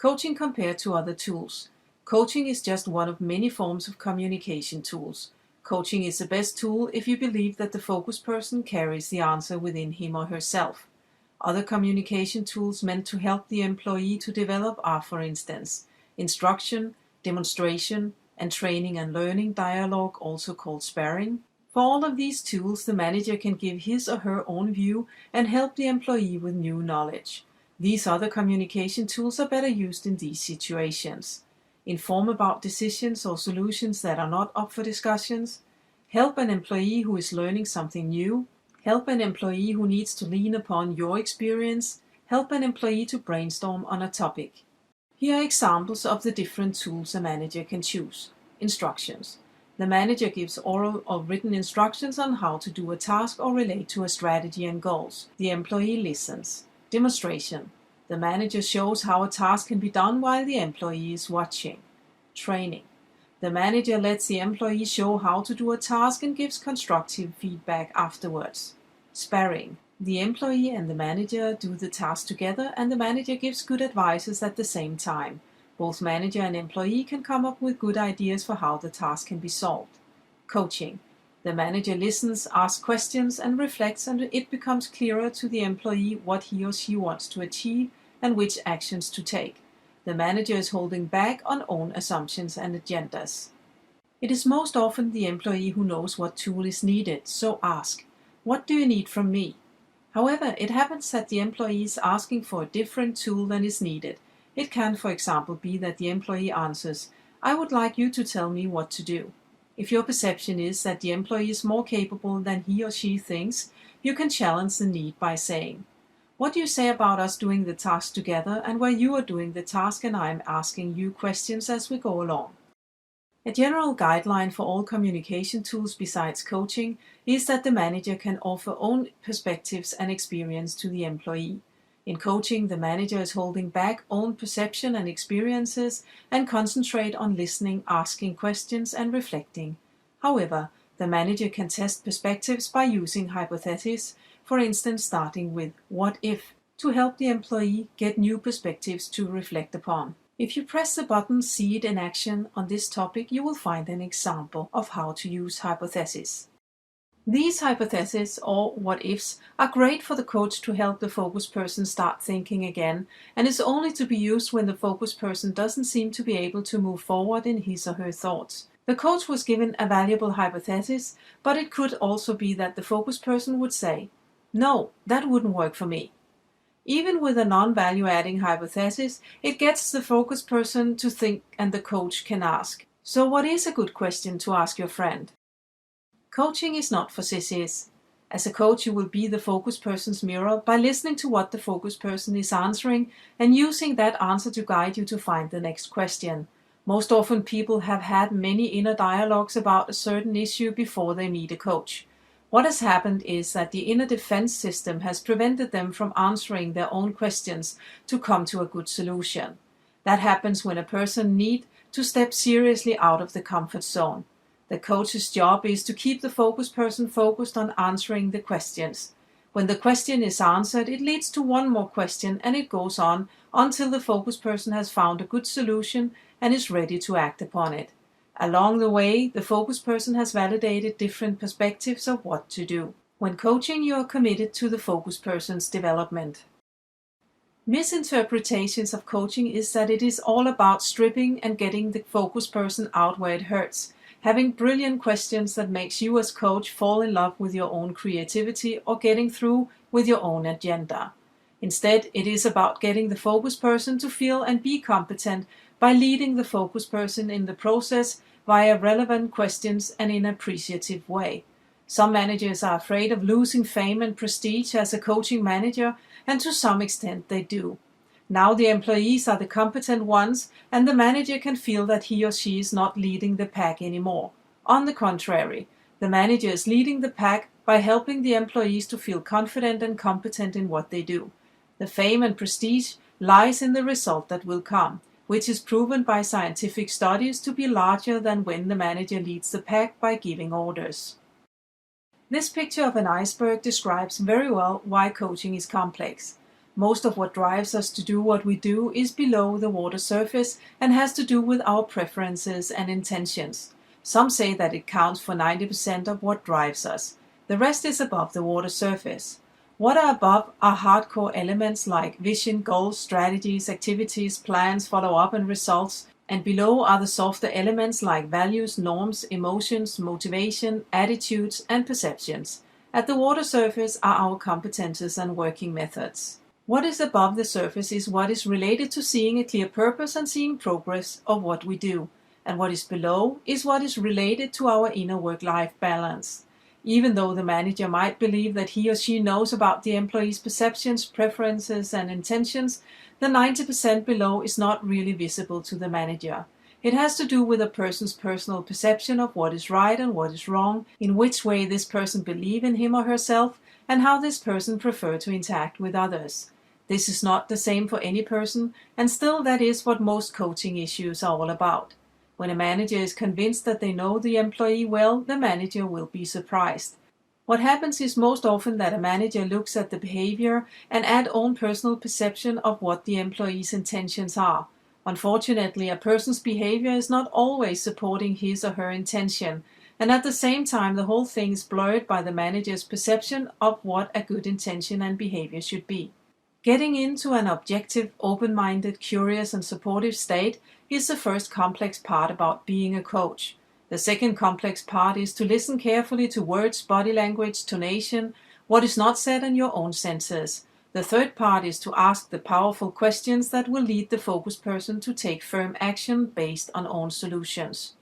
Coaching compared to other tools. Coaching is just one of many forms of communication tools. Coaching is the best tool if you believe that the focus person carries the answer within him or herself. Other communication tools meant to help the employee to develop are, for instance, instruction, demonstration, and training and learning dialogue, also called sparring. For all of these tools, the manager can give his or her own view and help the employee with new knowledge. These other communication tools are better used in these situations. Inform about decisions or solutions that are not up for discussions. Help an employee who is learning something new. Help an employee who needs to lean upon your experience. Help an employee to brainstorm on a topic. Here are examples of the different tools a manager can choose. Instructions. The manager gives oral or written instructions on how to do a task or relate to a strategy and goals. The employee listens. Demonstration. The manager shows how a task can be done while the employee is watching. Training. The manager lets the employee show how to do a task and gives constructive feedback afterwards. Sparring. The employee and the manager do the task together, and the manager gives good advices at the same time. Both manager and employee can come up with good ideas for how the task can be solved. Coaching. The manager listens, asks questions, and reflects, and it becomes clearer to the employee what he or she wants to achieve and which actions to take. The manager is holding back on own assumptions and agendas. It is most often the employee who knows what tool is needed, so ask, "What do you need from me?" However, it happens that the employee is asking for a different tool than is needed. It can, for example, be that the employee answers, "I would like you to tell me what to do." If your perception is that the employee is more capable than he or she thinks, you can challenge the need by saying, "What do you say about us doing the task together, and where you are doing the task and I am asking you questions as we go along?" A general guideline for all communication tools besides coaching is that the manager can offer own perspectives and experience to the employee. In coaching, the manager is holding back own perception and experiences and concentrate on listening, asking questions, and reflecting. However, the manager can test perspectives by using hypotheses, for instance starting with "what if?" to help the employee get new perspectives to reflect upon. If you press the button "See it in action" on this topic, you will find an example of how to use hypotheses. These hypotheses, or what-ifs, are great for the coach to help the focus person start thinking again, and is only to be used when the focus person doesn't seem to be able to move forward in his or her thoughts. The coach was given a valuable hypothesis, but it could also be that the focus person would say, "No, that wouldn't work for me." Even with a non-value-adding hypothesis, it gets the focus person to think, and the coach can ask, "So what is a good question to ask your friend?" Coaching is not for sissies. As a coach, you will be the focus person's mirror by listening to what the focus person is answering and using that answer to guide you to find the next question. Most often people have had many inner dialogues about a certain issue before they meet a coach. What has happened is that the inner defense system has prevented them from answering their own questions to come to a good solution. That happens when a person needs to step seriously out of the comfort zone. The coach's job is to keep the focus person focused on answering the questions. When the question is answered, it leads to one more question, and it goes on until the focus person has found a good solution and is ready to act upon it. Along the way, the focus person has validated different perspectives of what to do. When coaching, you are committed to the focus person's development. Misinterpretations of coaching is that it is all about stripping and getting the focus person out where it hurts, having brilliant questions that makes you as coach fall in love with your own creativity or getting through with your own agenda. Instead, it is about getting the focus person to feel and be competent by leading the focus person in the process via relevant questions and in an appreciative way. Some managers are afraid of losing fame and prestige as a coaching manager, and to some extent they do. Now the employees are the competent ones, and the manager can feel that he or she is not leading the pack anymore. On the contrary, the manager is leading the pack by helping the employees to feel confident and competent in what they do. The fame and prestige lies in the result that will come, which is proven by scientific studies to be larger than when the manager leads the pack by giving orders. This picture of an iceberg describes very well why coaching is complex. Most of what drives us to do what we do is below the water surface and has to do with our preferences and intentions. Some say that it counts for 90% of what drives us. The rest is above the water surface. What are above are hardcore elements like vision, goals, strategies, activities, plans, follow-up, and results. And below are the softer elements like values, norms, emotions, motivation, attitudes, and perceptions. At the water surface are our competences and working methods. What is above the surface is what is related to seeing a clear purpose and seeing progress of what we do. And what is below is what is related to our inner work-life balance. Even though the manager might believe that he or she knows about the employee's perceptions, preferences, and intentions, the 90% below is not really visible to the manager. It has to do with a person's personal perception of what is right and what is wrong, in which way this person believes in him or herself, and how this person prefers to interact with others. This is not the same for any person, and still that is what most coaching issues are all about. When a manager is convinced that they know the employee well, the manager will be surprised. What happens is most often that a manager looks at the behavior and adds own personal perception of what the employee's intentions are. Unfortunately, a person's behavior is not always supporting his or her intention, and at the same time the whole thing is blurred by the manager's perception of what a good intention and behavior should be. Getting into an objective, open-minded, curious, and supportive state is the first complex part about being a coach. The second complex part is to listen carefully to words, body language, tonation, what is not said, and your own senses. The third part is to ask the powerful questions that will lead the focused person to take firm action based on own solutions.